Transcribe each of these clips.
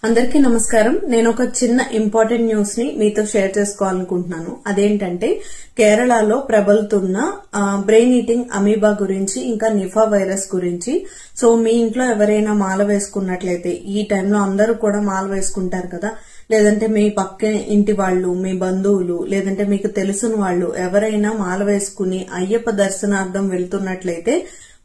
అందరికీ నమస్కారం. నేను ఒక చిన్న ఇంపార్టెంట్ న్యూస్ ని మీతో షేర్ చేసుకోవాలనుకుంటున్నాను. అదేంటంటే కేరళలో ప్రబలుతున్న బ్రెయిన్ ఈటింగ్ అమీబా గురించి, ఇంకా నిఫా వైరస్ గురించి. సో మీ ఇంట్లో ఎవరైనా మాల వేసుకున్నట్లయితే, ఈ టైంలో అందరూ కూడా మాల వేసుకుంటారు కదా, లేదంటే మీ పక్క ఇంటి వాళ్ళు, మీ బంధువులు, లేదంటే మీకు తెలిసిన వాళ్ళు ఎవరైనా మాల వేసుకుని అయ్యప్ప దర్శనార్థం వెళ్తున్నట్లయితే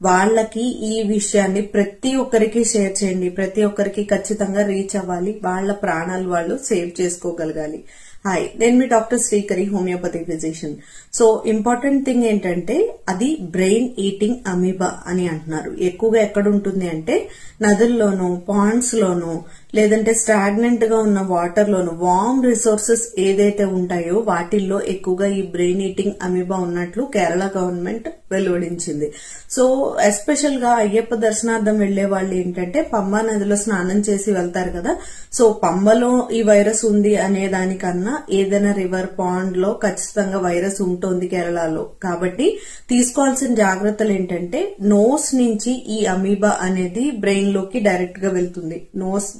వాళ్ళకి ఈ విషయాన్ని ప్రతి ఒక్కరికి షేర్ చేయండి. ప్రతి ఒక్కరికి ఖచ్చితంగా రీచ్ అవ్వాలి. వాళ్ళ ప్రాణాలు వాళ్ళు సేవ్ చేసుకోగలగాలి. హాయ్, నేను మీ doctor Srikari, homeopathy physician. So important thing ఏంటంటే అది బ్రెయిన్ ఈటింగ్ అమీబా అని అంటున్నారు. ఎక్కువగా ఎక్కడ ఉంటుంది అంటే నదుల్లోనూ, పాండ్స్ లోనూ, లేదంటే స్టాగ్నెంట్ గా ఉన్న వాటర్ లోను, వార్మ్ రిసోర్సెస్ ఏదైతే ఉంటాయో వాటిల్లో ఎక్కువగా ఈ బ్రెయిన్ ఈటింగ్ అమీబా ఉన్నట్లు కేరళ గవర్నమెంట్ వెలువడించింది. సో ఎస్పెషల్ గా అయ్యప్ప దర్శనార్థం వెళ్లే వాళ్ళు ఏంటంటే పంబా నదిలో స్నానం చేసి వెళ్తారు కదా. సో పంబలో ఈ వైరస్ ఉంది అనే దానికన్నా ఏదైనా రివర్, పాండ్ లో ఖచ్చితంగా వైరస్ ఉంటుంది కేరళలో. కాబట్టి తీసుకోవాల్సిన జాగ్రత్తలు ఏంటంటే నోస్ నుంచి ఈ అమీబా అనేది బ్రెయిన్ లోకి డైరెక్ట్ గా వెళ్తుంది. నోస్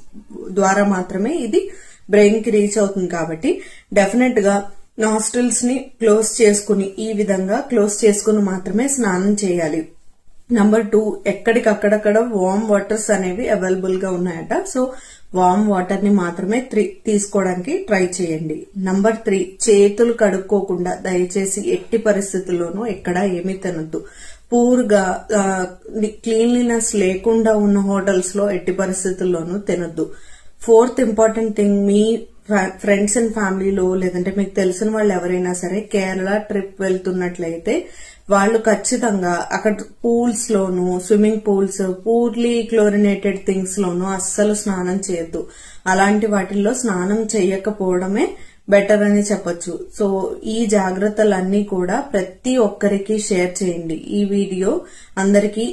ద్వారా మాత్రమే ఇది బ్రెయిన్ కి రీచ్ అవుతుంది. కాబట్టి డెఫినెట్ గా నాస్ట్రిల్స్ ని క్లోజ్ చేసుకుని, ఈ విధంగా క్లోజ్ చేసుకుని మాత్రమే స్నానం చేయాలి. నంబర్ 2, ఎక్కడికక్కడక్కడ వార్మ్ వాటర్స్ అనేవి అవైలబుల్ గా ఉన్నాయట. సో వార్మ్ వాటర్ ని మాత్రమే తీసుకోవడానికి ట్రై చేయండి. నంబర్ 3, చేతులు కడుక్కోకుండా దయచేసి ఎట్టి పరిస్థితుల్లోనూ ఎక్కడా ఏమీ తినద్దు. పూర్గా క్లీన్లీనెస్ లేకుండా ఉన్న హోటల్స్ లో ఎట్టి పరిస్థితుల్లోనూ తినద్దు. 4th important thing, me friends and ఫ్యామిలీలో లేదంటే మీకు తెలిసిన వాళ్ళు ఎవరైనా సరే కేరళ ట్రిప్ వెళ్తున్నట్లయితే వాళ్ళు ఖచ్చితంగా అక్కడ పూల్స్ లోను, swimming pools, poorly chlorinated things లోను అస్సలు స్నానం చేయొద్దు. అలాంటి వాటిల్లో స్నానం చేయకపోవడమే బెటర్ అని చెప్పొచ్చు. సో ఈ జాగ్రత్తలన్నీ కూడా ప్రతి ఒక్కరికి షేర్ చేయండి. ఈ వీడియో అందరికీ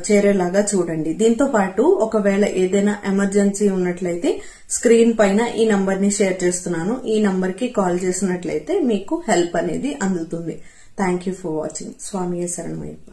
చేరేలాగా చూడండి. దీంతో పాటు ఒకవేళ ఏదైనా ఎమర్జెన్సీ ఉన్నట్లయితే స్క్రీన్ పైన ఈ నంబర్ ని షేర్ చేస్తున్నాను. ఈ నంబర్ కి కాల్ చేసినట్లయితే మీకు హెల్ప్ అనేది అందుతుంది. Thank you for watching. స్వామియే శరణమయ్యప్ప.